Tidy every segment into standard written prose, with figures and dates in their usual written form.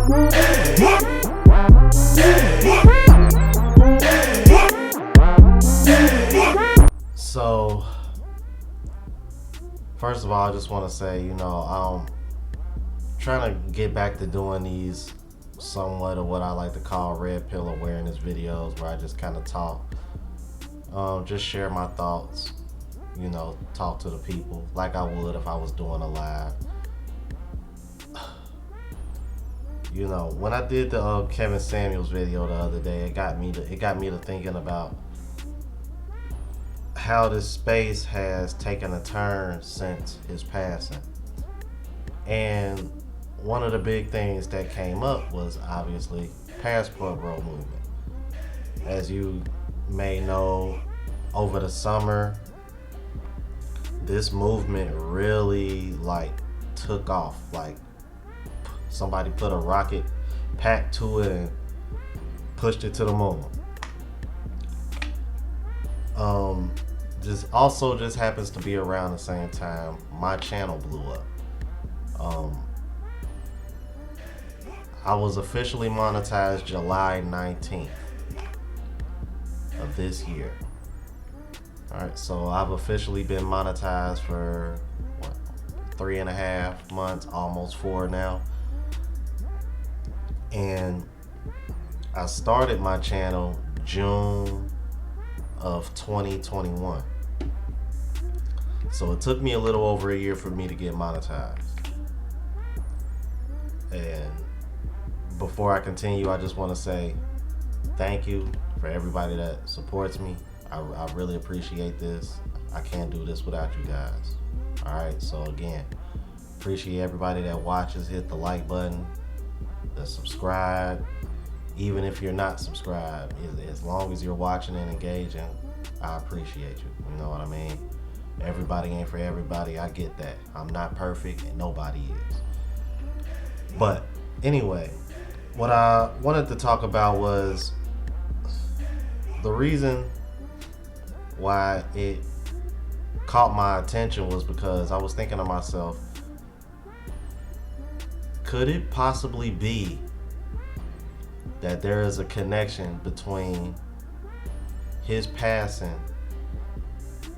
So, first of all, I just want to say, I'm trying to get back to doing these somewhat of what I like to call red pill awareness videos, where I just kind of talk, just share my thoughts, talk to the people like I would if I was doing a live. When I did the Kevin Samuels video the other day, it got me to thinking about how this space has taken a turn since his passing. And one of the big things that came up was obviously passportbro movement. As you may know, over the summer, this movement really took off. Like somebody put a rocket pack to it and pushed it to the moon. Just happens to be around the same time my channel blew up. I was officially monetized July 19th of this year. Alright, so I've officially been monetized for 3.5 months, almost 4 now. And I started my channel June of 2021. So it took me a little over a year for me to get monetized. And before I continue, I just want to say thank you for everybody that supports me. I really appreciate this. I can't do this without you guys. Alright, so again, appreciate everybody that watches. Hit the like button, that subscribe. Even if you're not subscribed, as long as you're watching and engaging, I appreciate you. You know what I mean? Everybody ain't for everybody. I get that. I'm not perfect and nobody is. But anyway, what I wanted to talk about was the reason why it caught my attention was because I was thinking to myself, could it possibly be that there is a connection between his passing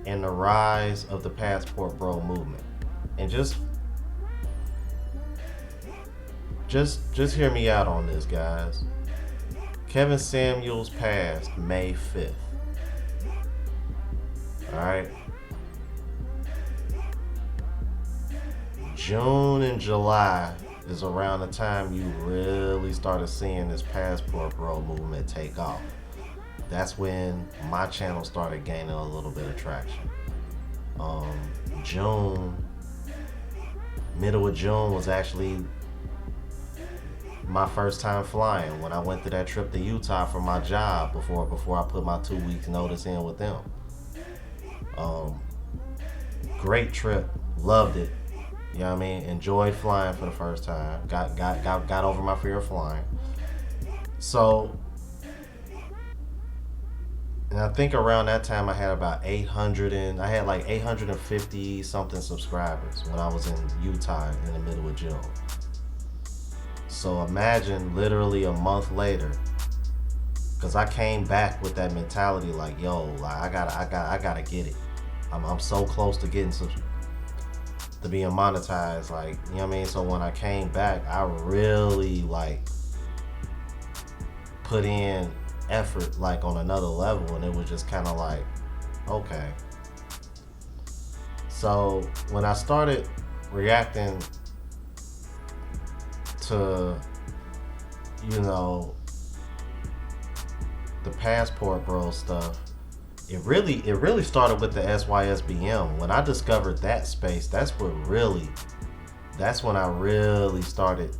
and the rise of the passportbro movement? And just hear me out on this, guys. Kevin Samuels passed May 5th. Alright? June and July is around the time you really started seeing this passportbro movement take off. That's when my channel started gaining a little bit of traction. Middle of June was actually my first time flying, when I went to that trip to Utah for my job before I put my 2 weeks notice in with them. Great trip, loved it. You know what I mean? Enjoyed flying for the first time. Got over my fear of flying. So, and I think around that time I had about 850 something subscribers when I was in Utah in the middle of June. So imagine literally a month later, because I came back with that mentality like, yo, I gotta get it. I'm so close to getting to being monetized, like, you know what I mean? So when I came back, I really put in effort on another level, and it was just kind of like, okay. So when I started reacting to, the passportbro stuff, it really started with the sysbm. When I discovered that space, that's when I really started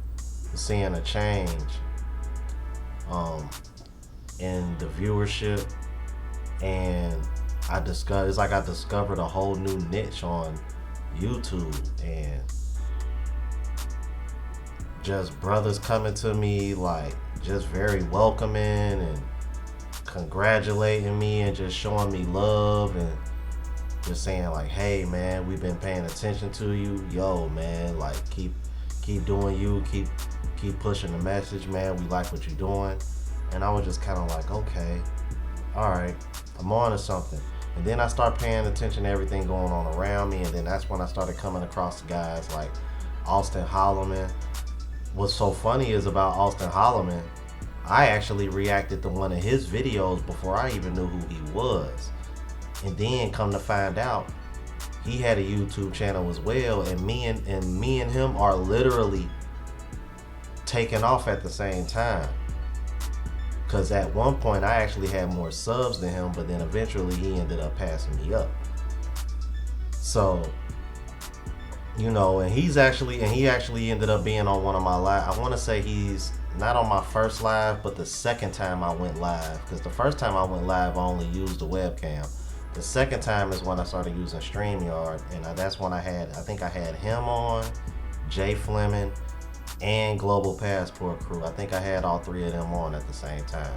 seeing a change in the viewership, and I discovered a whole new niche on YouTube, and just brothers coming to me just very welcoming and congratulating me and just showing me love and just saying hey man, we've been paying attention to you, yo man, keep doing you, keep Keep pushing the message, man. We like what you're doing. And I was just kind of like, okay, all right, I'm on to something. And then I start paying attention to everything going on around me. And then that's when I started coming across guys like Austin Holloman. What's so funny is about Austin Holloman, I actually reacted to one of his videos before I even knew who he was. And then come to find out, he had a YouTube channel as well, and me and him are literally taking off at the same time. Cause at one point I actually had more subs than him, but then eventually he ended up passing me up. So, you know, and he actually ended up being on one of my live. I want to say he's not on my first live, but the second time I went live. Because the first time I went live, I only used the webcam. The second time is when I started using StreamYard, and that's when I think I had him on, Jay Fleming, and Global Passport Crew. I think I had all three of them on at the same time,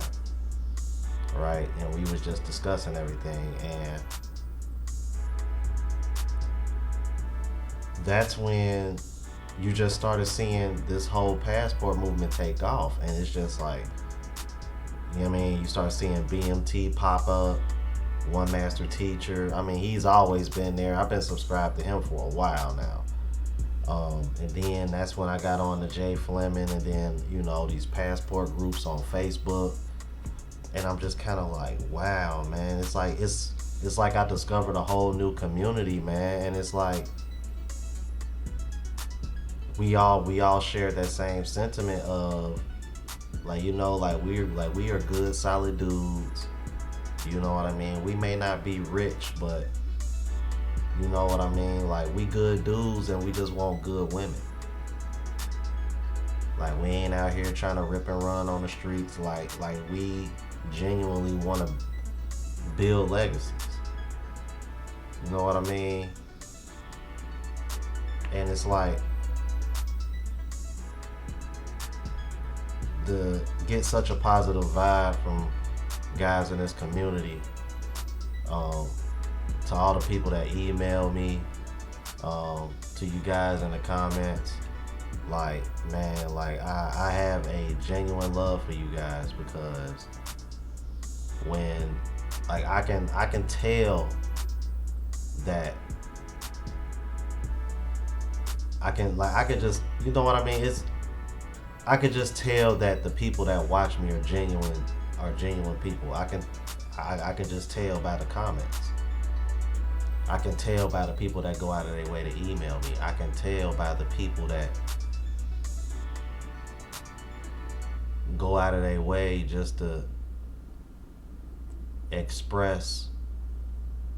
right? And we was just discussing everything, and that's when you just started seeing this whole passport movement take off. And it's just like, you know what I mean? You start seeing BMT pop up, One Master Teacher. I mean, he's always been there. I've been subscribed to him for a while now. And then that's when I got on to Jay Fleming, and then, you know, these passport groups on Facebook. And I'm just kind of like, wow, man. It's like I discovered a whole new community, man. And it's like we all share that same sentiment of, like, you know, like we are good, solid dudes. You know what I mean? We may not be rich, but you know what I mean? Like, we good dudes, and we just want good women. Like, we ain't out here trying to rip and run on the streets. Like we genuinely want to build legacies. You know what I mean? And it's like, to get such a positive vibe from guys in this community, to all the people that email me, to you guys in the comments, like, man, like I have a genuine love for you guys, because when, like, I can tell that I can just, you know what I mean? I could just tell that the people that watch me are genuine people. I can just tell by the comments. I can tell by the people that go out of their way to email me. I can tell by the people that go out of their way just to express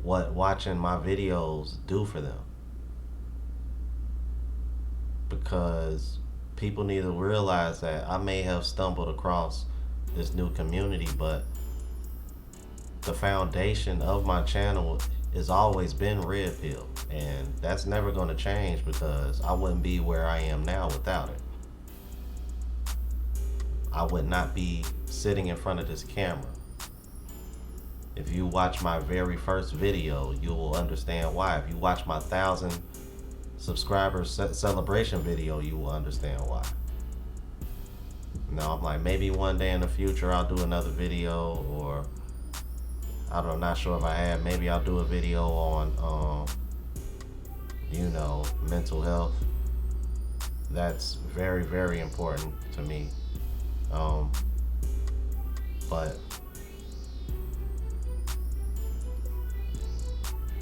what watching my videos do for them. Because people need to realize that I may have stumbled across this new community, but the foundation of my channel has always been Red Pill, and that's never going to change, because I wouldn't be where I am now without it. I would not be sitting in front of this camera. If you watch my very first video, you will understand why. If you watch my 1,000 subscribers celebration video, you will understand why. Now, I'm like, maybe one day in the future I'll do another video, or I don't know, not sure if I have. Maybe I'll do a video on, you know, mental health. That's very, very important to me. But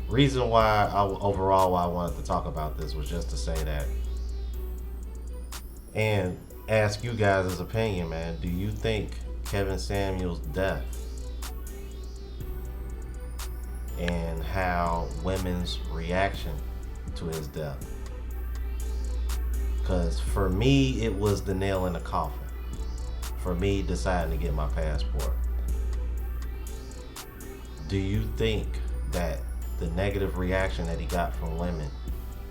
reason why I wanted to talk about this was just to say that, and ask you guys' opinion, man. Do you think Kevin Samuels' death and how women's reaction to his death, because for me it was the nail in the coffin for me deciding to get my passport. Do you think that the negative reaction that he got from women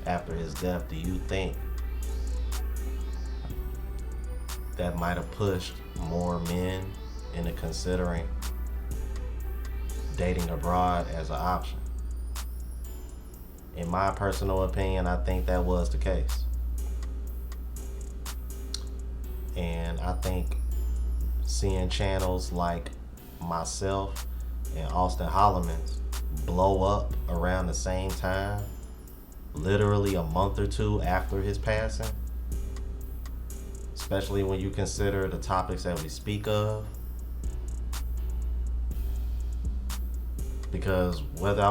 after his death, do you think that might have pushed more men into considering dating abroad as an option? In my personal opinion, I think that was the case. And I think seeing channels like myself and Austin Holloman's blow up around the same time, literally a month or two after his passing, especially when you consider the topics that we speak of. Because whether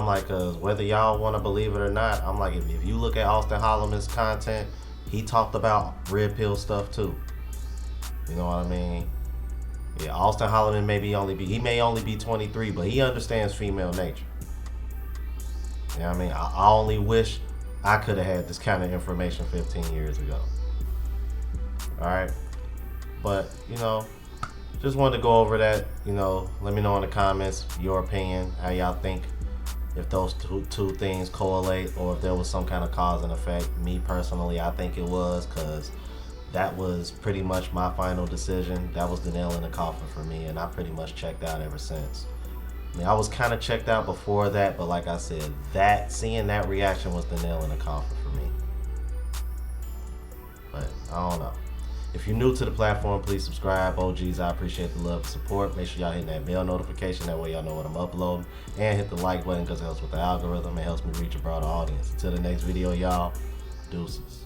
y'all want to believe it or not, I'm like, if you look at Austin Holloman's content, he talked about red pill stuff too. You know what I mean? Yeah, Austin Holloman may only be 23, but he understands female nature. You know what I mean? I only wish I could have had this kind of information 15 years ago. Alright? But, just wanted to go over that. Let me know in the comments your opinion, how y'all think, if those two things correlate, or if there was some kind of cause and effect. Me personally, I think it was, because that was pretty much my final decision. That was the nail in the coffin for me, and I pretty much checked out ever since. I mean, I was kind of checked out before that, but like I said, seeing that reaction was the nail in the coffin for me. But I don't know. If you're new to the platform, please subscribe. OGs, I appreciate the love and support. Make sure y'all hit that bell notification. That way y'all know what I'm uploading. And hit the like button, because it helps with the algorithm. It helps me reach a broader audience. Until the next video, y'all. Deuces.